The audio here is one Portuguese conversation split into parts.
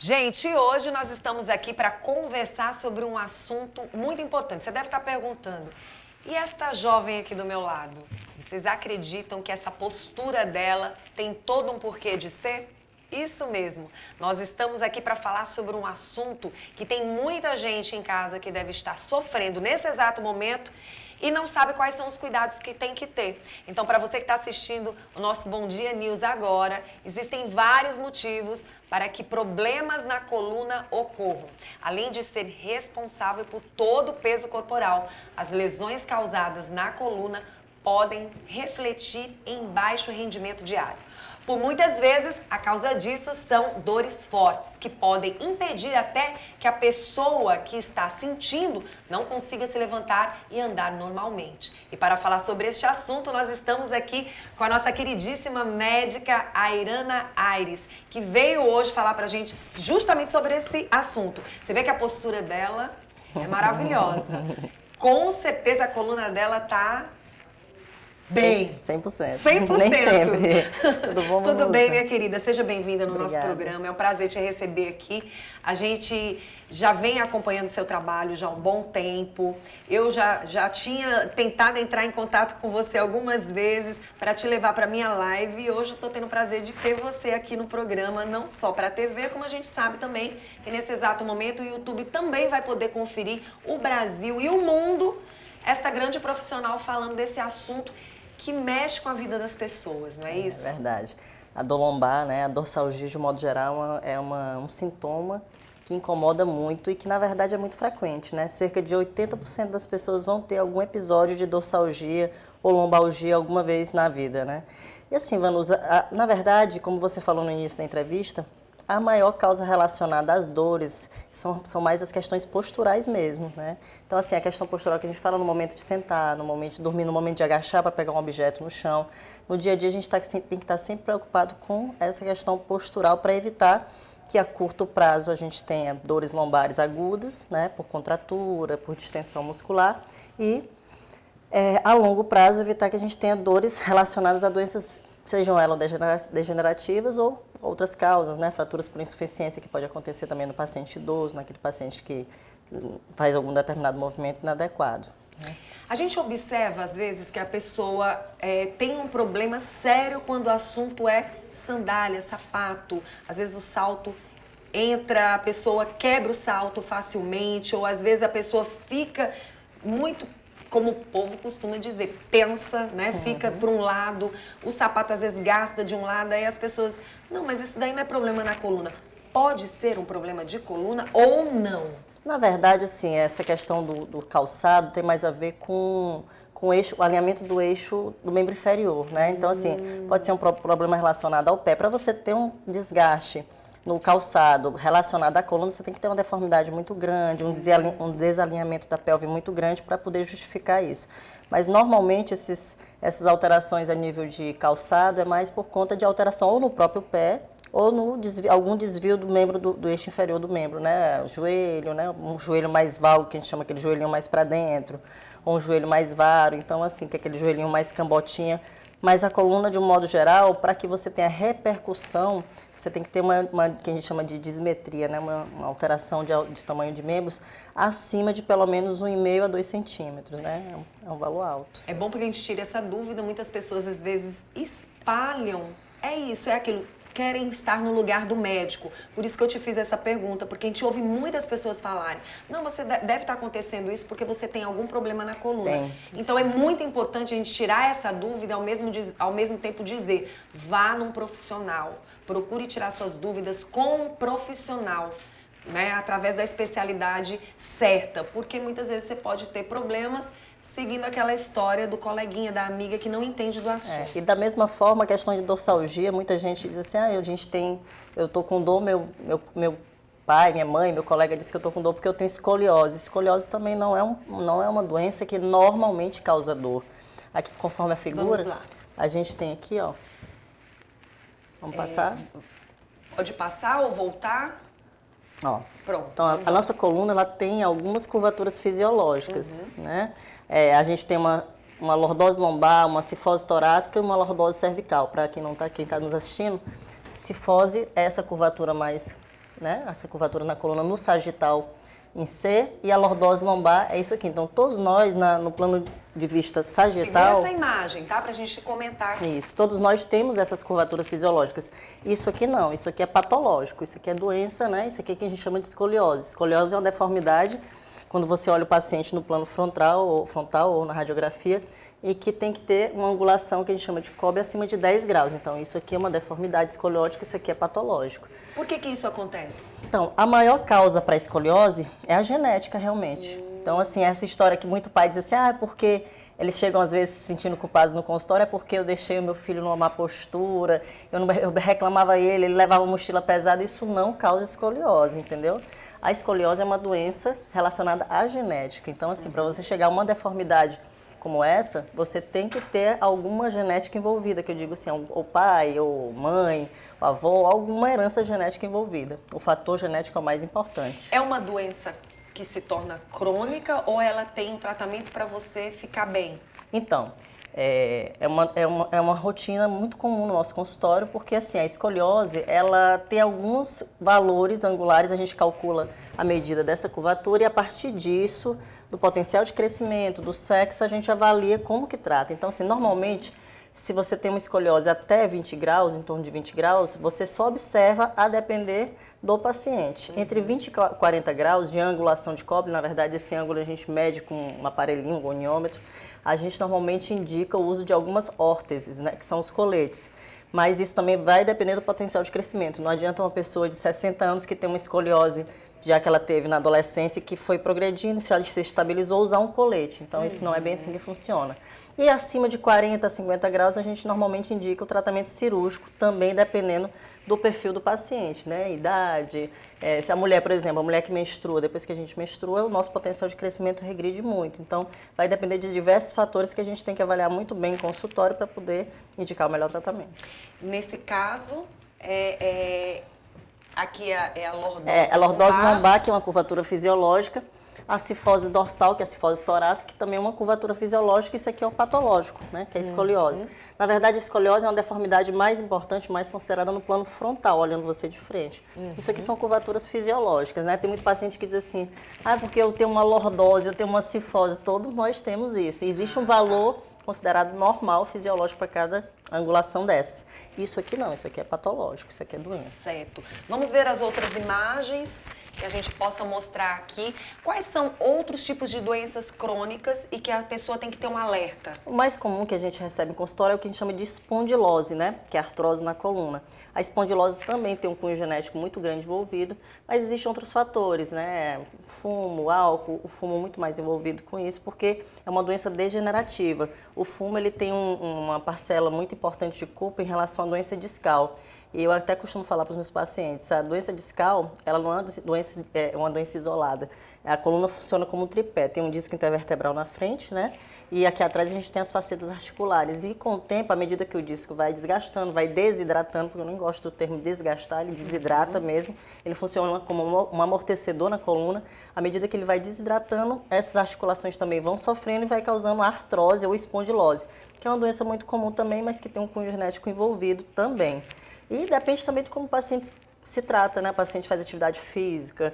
Gente, hoje nós estamos aqui para conversar sobre um assunto muito importante. Você deve estar perguntando, e esta jovem aqui do meu lado? Vocês acreditam que essa postura dela tem todo um porquê de ser? Isso mesmo, nós estamos aqui para falar sobre um assunto que tem muita gente em casa que deve estar sofrendo nesse exato momento e não sabe quais são os cuidados que tem que ter. Então, para você que está assistindo o nosso Bom Dia News agora, existem vários motivos para que problemas na coluna ocorram. Além de ser responsável por todo o peso corporal, as lesões causadas na coluna podem refletir em baixo rendimento diário. Por muitas vezes, a causa disso são dores fortes, que podem impedir até que a pessoa que está sentindo não consiga se levantar e andar normalmente. E para falar sobre este assunto, nós estamos aqui com a nossa queridíssima médica Airana Aires, que veio hoje falar pra gente justamente sobre esse assunto. Você vê que a postura dela é maravilhosa. Com certeza a coluna dela tá... bem. 100%. 100%. Nem sempre. Tudo bom, Tudo bem, minha querida? Seja bem-vinda no Obrigada. nosso programa. É um prazer te receber aqui. A gente já vem acompanhando o seu trabalho já há um bom tempo. Eu já tinha tentado entrar em contato com você algumas vezes para te levar para minha live. E hoje eu estou tendo o prazer de ter você aqui no programa, não só para a TV, como a gente sabe também que nesse exato momento o YouTube também vai poder conferir o Brasil e o mundo, esta grande profissional falando desse assunto que mexe com a vida das pessoas, não é isso? É verdade. A dor lombar, né, a dorsalgia, de modo geral, é um sintoma que incomoda muito e que, na verdade, é muito frequente, né? Cerca de 80% das pessoas vão ter algum episódio de dorsalgia ou lombalgia alguma vez na vida, né? E assim, Vanusa, na verdade, como você falou no início da entrevista, a maior causa relacionada às dores são mais as questões posturais mesmo, né? Então, assim, a questão postural que a gente fala no momento de sentar, no momento de dormir, no momento de agachar para pegar um objeto no chão. No dia a dia, a gente tem que estar sempre preocupado com essa questão postural para evitar que a curto prazo a gente tenha dores lombares agudas, né? Por contratura, por distensão muscular e, a longo prazo, evitar que a gente tenha dores relacionadas a doenças, sejam elas degenerativas ou outras causas, né? Fraturas por insuficiência que pode acontecer também no paciente idoso, naquele paciente que faz algum determinado movimento inadequado, né? A gente observa, às vezes, que a pessoa tem um problema sério quando o assunto é sandália, sapato. Às vezes o salto entra, a pessoa quebra o salto facilmente, ou às vezes a pessoa fica muito, como o povo costuma dizer, tensa, né? Fica por um lado, o sapato às vezes gasta de um lado, aí as pessoas... Não, mas isso daí não é problema na coluna. Pode ser um problema de coluna ou não? Na verdade, assim, essa questão do calçado tem mais a ver com o alinhamento do eixo do membro inferior, né? Então, assim, pode ser um problema relacionado ao pé. Para você ter um desgaste no calçado relacionado à coluna, você tem que ter uma deformidade muito grande, um desalinhamento da pelve muito grande para poder justificar isso. Mas, normalmente, essas alterações a nível de calçado é mais por conta de alteração ou no próprio pé ou no algum desvio do membro do eixo inferior do membro, né? O joelho, né? Um joelho mais valgo, que a gente chama aquele joelhinho mais para dentro, ou um joelho mais varo, então, assim, que é aquele joelhinho mais cambotinha. Mas a coluna, de um modo geral, para que você tenha repercussão, você tem que ter uma que a gente chama de dismetria, né? Uma alteração de tamanho de membros acima de pelo menos 1,5 a 2 centímetros, né? É um valor alto. É bom porque a gente tira essa dúvida. Muitas pessoas, às vezes, espalham. É isso, é aquilo. Querem estar no lugar do médico. Por isso que eu te fiz essa pergunta, porque a gente ouve muitas pessoas falarem: não, você deve estar acontecendo isso porque você tem algum problema na coluna. Tem. Então é muito importante a gente tirar essa dúvida, ao mesmo tempo dizer: vá num profissional, procure tirar suas dúvidas com um profissional, né, através da especialidade certa, porque muitas vezes você pode ter problemas seguindo aquela história do coleguinha, da amiga que não entende do assunto. E da mesma forma, a questão de dorsalgia, muita gente diz assim: eu tô com dor, meu pai, minha mãe, meu colega disse que eu tô com dor porque eu tenho escoliose. Escoliose também não é uma doença que normalmente causa dor. Aqui, conforme a figura, Vamos lá. a gente tem aqui, ó. Vamos passar? Pode passar ou voltar? Ó. Pronto. Então, a nossa coluna, ela tem algumas curvaturas fisiológicas, né? A gente tem uma lordose lombar, uma cifose torácica e uma lordose cervical. Para quem tá nos assistindo, cifose é essa curvatura mais né? Essa curvatura na coluna no sagital em C, e a lordose lombar é isso aqui. Então, todos nós, no plano de vista sagital... Segura essa imagem, tá? Pra gente comentar. Isso, todos nós temos essas curvaturas fisiológicas. Isso aqui não, isso aqui é patológico, isso aqui é doença, né? Isso aqui é que a gente chama de escoliose. Escoliose é uma deformidade, quando você olha o paciente no plano frontal ou na radiografia, e que tem que ter uma angulação que a gente chama de COB acima de 10 graus. Então, isso aqui é uma deformidade escoliótica, isso aqui é patológico. Por que isso acontece? Então, a maior causa para a escoliose é a genética, realmente. Então, assim, essa história que muito pai diz assim, é porque eles chegam às vezes se sentindo culpados no consultório, é porque eu deixei o meu filho numa má postura, eu reclamava ele levava uma mochila pesada, isso não causa escoliose, entendeu? A escoliose é uma doença relacionada à genética. Então, assim, para você chegar a uma deformidade como essa, você tem que ter alguma genética envolvida, que eu digo assim, ou pai, ou mãe, ou avô, alguma herança genética envolvida. O fator genético é o mais importante. É uma doença que se torna crônica ou ela tem um tratamento para você ficar bem? Então, é uma rotina muito comum no nosso consultório, porque assim, a escoliose, ela tem alguns valores angulares, a gente calcula a medida dessa curvatura e a partir disso, do potencial de crescimento, do sexo, a gente avalia como que trata. Então, assim, normalmente, se você tem uma escoliose até 20 graus, em torno de 20 graus, você só observa a depender do paciente. Entre 20 e 40 graus de angulação de cobre, na verdade esse ângulo a gente mede com um aparelhinho, um goniômetro, a gente normalmente indica o uso de algumas órteses, né, que são os coletes. Mas isso também vai depender do potencial de crescimento. Não adianta uma pessoa de 60 anos que tem uma escoliose, já que ela teve na adolescência, que foi progredindo, se estabilizou, usar um colete. Então, isso não é bem assim que funciona. E acima de 40 a 50 graus, a gente normalmente indica o tratamento cirúrgico, também dependendo do perfil do paciente, né? Idade, se a mulher, por exemplo, a mulher que menstrua, depois que a gente menstrua, o nosso potencial de crescimento regride muito. Então, vai depender de diversos fatores que a gente tem que avaliar muito bem em consultório para poder indicar o melhor tratamento. Nesse caso, aqui é a lordose a lordose lombar, que é uma curvatura fisiológica. A cifose dorsal, que é a cifose torácica, que também é uma curvatura fisiológica. Isso aqui é o patológico, né, que é a escoliose. Na verdade, a escoliose é uma deformidade mais importante, mais considerada no plano frontal, olhando você de frente. Isso aqui são curvaturas fisiológicas, né? Tem muito paciente que diz assim, porque eu tenho uma lordose, eu tenho uma cifose. Todos nós temos isso. E existe um valor considerado normal, fisiológico para cada angulação dessas. Isso aqui não, isso aqui é patológico, isso aqui é doença. Certo. Vamos ver as outras imagens que a gente possa mostrar aqui. Quais são outros tipos de doenças crônicas e que a pessoa tem que ter um alerta? O mais comum que a gente recebe em consultório é o que a gente chama de espondilose, né? Que é a artrose na coluna. A espondilose também tem um cunho genético muito grande envolvido, mas existem outros fatores, né? Fumo, álcool, o fumo muito mais envolvido com isso, porque é uma doença degenerativa. O fumo, ele tem uma parcela muito importante de culpa em relação à doença discal. E eu até costumo falar para os meus pacientes, a doença discal, ela não é uma doença isolada. A coluna funciona como um tripé, tem um disco intervertebral na frente, né? E aqui atrás a gente tem as facetas articulares. E com o tempo, à medida que o disco vai desgastando, vai desidratando, porque eu não gosto do termo desgastar, ele desidrata mesmo. Ele funciona como um amortecedor na coluna. À medida que ele vai desidratando, essas articulações também vão sofrendo e vai causando artrose ou espondilose, que é uma doença muito comum também, mas que tem um cunho genético envolvido também. E depende também de como o paciente se trata, né? O paciente faz atividade física,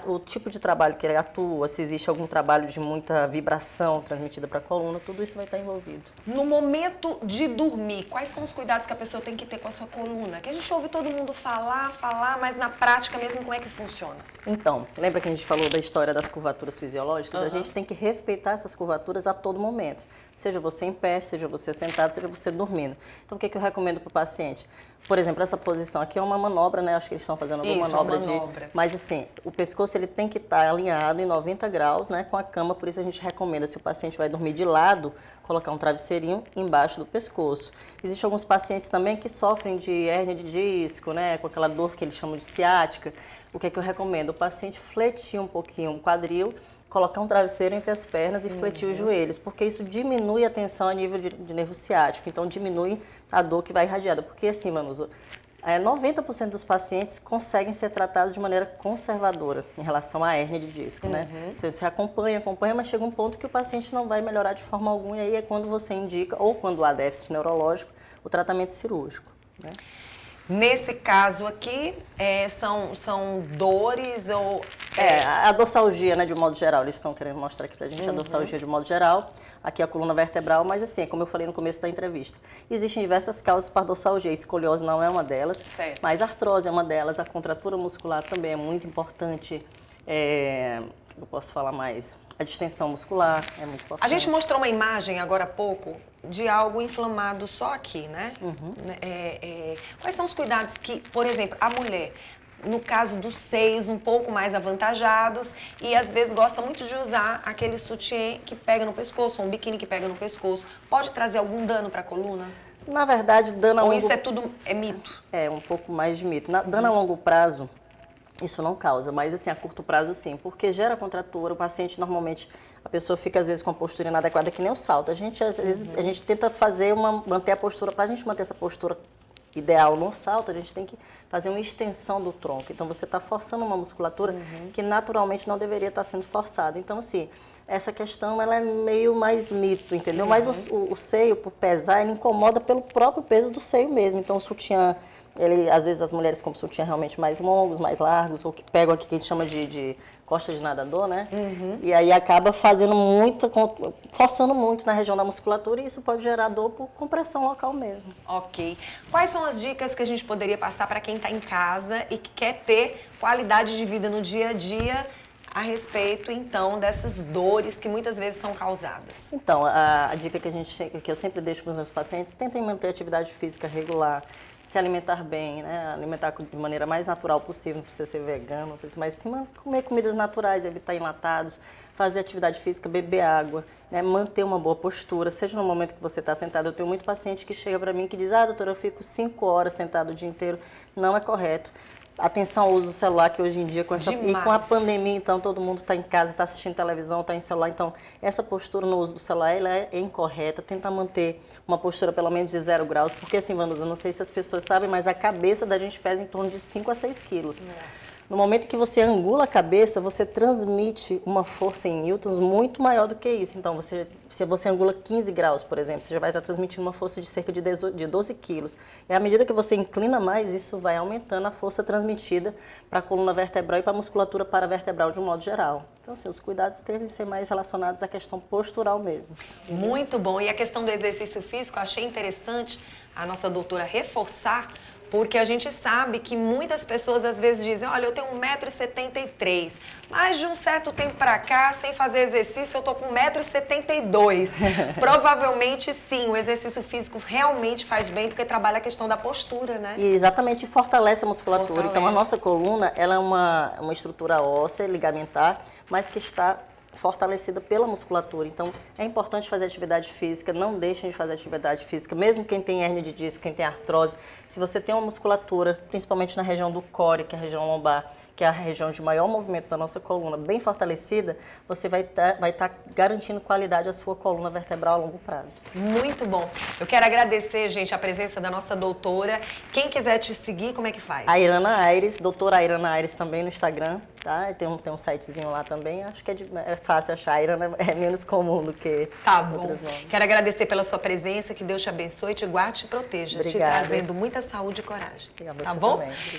o tipo de trabalho que ele atua, se existe algum trabalho de muita vibração transmitida para a coluna, tudo isso vai estar envolvido. No momento de dormir, quais são os cuidados que a pessoa tem que ter com a sua coluna? Que a gente ouve todo mundo falar, mas na prática mesmo como é que funciona? Então, lembra que a gente falou da história das curvaturas fisiológicas? A gente tem que respeitar essas curvaturas a todo momento. Seja você em pé, seja você sentado, seja você dormindo. Então, o que eu recomendo para o paciente? Por exemplo, essa posição aqui é uma manobra, né? Acho que eles estão fazendo alguma manobra. Mas assim, o pescoço ele tem que estar alinhado em 90 graus, né? Com a cama, por isso a gente recomenda, se o paciente vai dormir de lado, colocar um travesseirinho embaixo do pescoço. Existem alguns pacientes também que sofrem de hérnia de disco, né? Com aquela dor que eles chamam de ciática. O que eu recomendo? O paciente fletir um pouquinho o quadril, colocar um travesseiro entre as pernas e fletir os joelhos, porque isso diminui a tensão a nível de nervo ciático, então diminui a dor que vai irradiada. Porque assim, Vanusa, 90% dos pacientes conseguem ser tratados de maneira conservadora em relação à hérnia de disco, né? Então, você acompanha, mas chega um ponto que o paciente não vai melhorar de forma alguma, e aí é quando você indica, ou quando há déficit neurológico, o tratamento cirúrgico, né? Nesse caso aqui, são dores ou... A dorsalgia, né, de um modo geral, eles estão querendo mostrar aqui pra gente a dorsalgia de um modo geral, aqui a coluna vertebral, mas assim, como eu falei no começo da entrevista, existem diversas causas para dorsalgia, escoliose não é uma delas, certo. mas a artrose é uma delas, a contratura muscular também é muito importante, eu posso falar mais, a distensão muscular é muito importante. A gente mostrou uma imagem agora há pouco de algo inflamado só aqui, né? Quais são os cuidados que, por exemplo, a mulher, no caso dos seios um pouco mais avantajados e às vezes gosta muito de usar aquele sutiã que pega no pescoço, ou um biquíni que pega no pescoço, pode trazer algum dano para a coluna? Na verdade, dano a Ou longo... isso é tudo mito? É, um pouco mais de mito. Dano a longo prazo, isso não causa, mas assim, a curto prazo sim, porque gera contratura, o paciente normalmente, a pessoa fica às vezes com a postura inadequada, que nem o salto. Às vezes, a gente tenta manter a postura, para a gente manter essa postura ideal no salto, a gente tem que fazer uma extensão do tronco. Então, você está forçando uma musculatura que naturalmente não deveria estar sendo forçada. Então, assim, essa questão ela é meio mais mito, entendeu? Mas o seio, por pesar, ele incomoda pelo próprio peso do seio mesmo. Então, o sutiã, às vezes as mulheres compram sutiã realmente mais longos, mais largos, ou que pegam aqui que a gente chama de costa de nadador, né? E aí acaba forçando muito na região da musculatura e isso pode gerar dor por compressão local mesmo. Ok. Quais são as dicas que a gente poderia passar para quem está em casa e que quer ter qualidade de vida no dia a dia a respeito, então, dessas dores que muitas vezes são causadas? Então, a dica que eu sempre deixo para os meus pacientes, tentem manter atividade física regular, se alimentar bem, né? Alimentar de maneira mais natural possível, não precisa ser vegano, mas sim comer comidas naturais, evitar enlatados, fazer atividade física, beber água, né? Manter uma boa postura, seja no momento que você está sentado. Eu tenho muito paciente que chega para mim que diz, doutora, eu fico 5 horas sentado o dia inteiro. Não é correto. Atenção ao uso do celular, que hoje em dia, e com a pandemia, então, todo mundo está em casa, está assistindo televisão, está em celular. Então, essa postura no uso do celular, ela é incorreta. Tenta manter uma postura pelo menos de 0 graus, porque assim, Vanusa, eu não sei se as pessoas sabem, mas a cabeça da gente pesa em torno de 5 a 6 quilos. Nossa. No momento que você angula a cabeça, você transmite uma força em newtons muito maior do que isso. Então, se você angula 15 graus, por exemplo, você já vai estar transmitindo uma força de cerca de 12 quilos. E à medida que você inclina mais, isso vai aumentando a força transmitida para a coluna vertebral e para a musculatura paravertebral de um modo geral. Então, assim, os cuidados devem ser mais relacionados à questão postural mesmo. Muito bom. E a questão do exercício físico, eu achei interessante a nossa doutora reforçar, porque a gente sabe que muitas pessoas às vezes dizem, olha, eu tenho 1,73 m, mas de um certo tempo pra cá, sem fazer exercício, eu tô com 1,72 m. Provavelmente sim, o exercício físico realmente faz bem, porque trabalha a questão da postura, né? E exatamente, fortalece a musculatura. Fortalece. Então, a nossa coluna, ela é uma estrutura óssea, ligamentar, mas que está fortalecida pela musculatura. Então, é importante fazer atividade física, não deixem de fazer atividade física, mesmo quem tem hérnia de disco, quem tem artrose. Se você tem uma musculatura, principalmente na região do core, que é a região lombar, que é a região de maior movimento da nossa coluna, bem fortalecida, você vai estar garantindo qualidade à sua coluna vertebral a longo prazo. Muito bom. Eu quero agradecer, gente, a presença da nossa doutora. Quem quiser te seguir, como é que faz? Airana Aires, doutora Airana Aires também no Instagram, tá? Tem um sitezinho lá também, acho que é fácil achar. A Airana é menos comum do que outros nomes. Quero agradecer pela sua presença, que Deus te abençoe, te guarde e te proteja, Obrigada. te trazendo muita saúde e coragem. Obrigada, tá você bom? também. Obrigada.